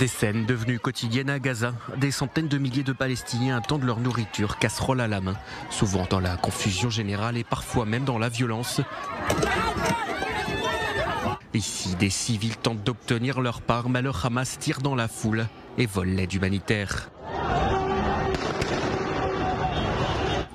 Des scènes devenues quotidiennes à Gaza. Des centaines de milliers de Palestiniens attendent leur nourriture, casserole à la main, souvent dans la confusion générale et parfois même dans la violence. Ici, des civils tentent d'obtenir leur part, mais le Hamas tire dans la foule et vole l'aide humanitaire.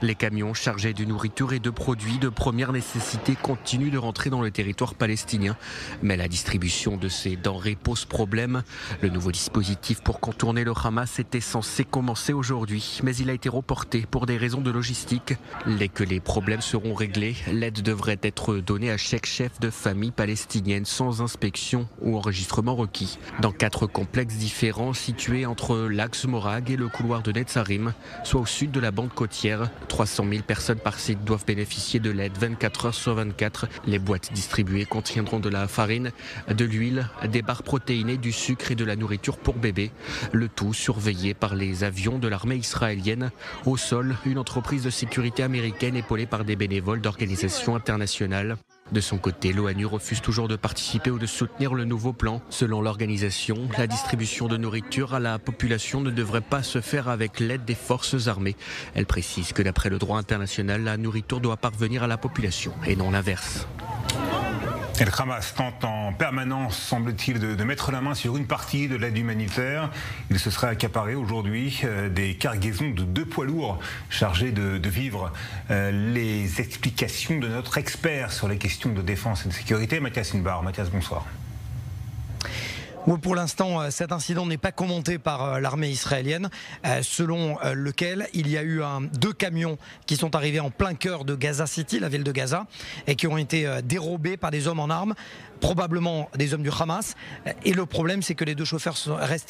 Les camions chargés de nourriture et de produits de première nécessité continuent de rentrer dans le territoire palestinien. Mais la distribution de ces denrées pose problème. Le nouveau dispositif pour contourner le Hamas était censé commencer aujourd'hui, mais il a été reporté pour des raisons de logistique. Dès que les problèmes seront réglés, l'aide devrait être donnée à chaque chef de famille palestinienne sans inspection ou enregistrement requis. Dans 4 complexes différents situés entre l'axe Morag et le couloir de Netzarim, soit au sud de la bande côtière, 300 000 personnes par site doivent bénéficier de l'aide 24 heures sur 24. Les boîtes distribuées contiendront de la farine, de l'huile, des barres protéinées, du sucre et de la nourriture pour bébés. Le tout surveillé par les avions de l'armée israélienne. Au sol, une entreprise de sécurité américaine épaulée par des bénévoles d'organisations internationales. De son côté, l'ONU refuse toujours de participer ou de soutenir le nouveau plan. Selon l'organisation, la distribution de nourriture à la population ne devrait pas se faire avec l'aide des forces armées. Elle précise que d'après le droit international, la nourriture doit parvenir à la population et non l'inverse. Et le Hamas tente en permanence, semble-t-il, de mettre la main sur une partie de l'aide humanitaire. Il se serait accaparé aujourd'hui des cargaisons de 2 poids lourds chargés de vivres. Les explications de notre expert sur les questions de défense et de sécurité, Mathias Inbar. Mathias, bonsoir. Pour l'instant, cet incident n'est pas commenté par l'armée israélienne, selon lequel il y a eu 2 camions qui sont arrivés en plein cœur de Gaza City, la ville de Gaza, et qui ont été dérobés par des hommes en armes, probablement des hommes du Hamas. Et le problème, c'est que les 2 chauffeurs restent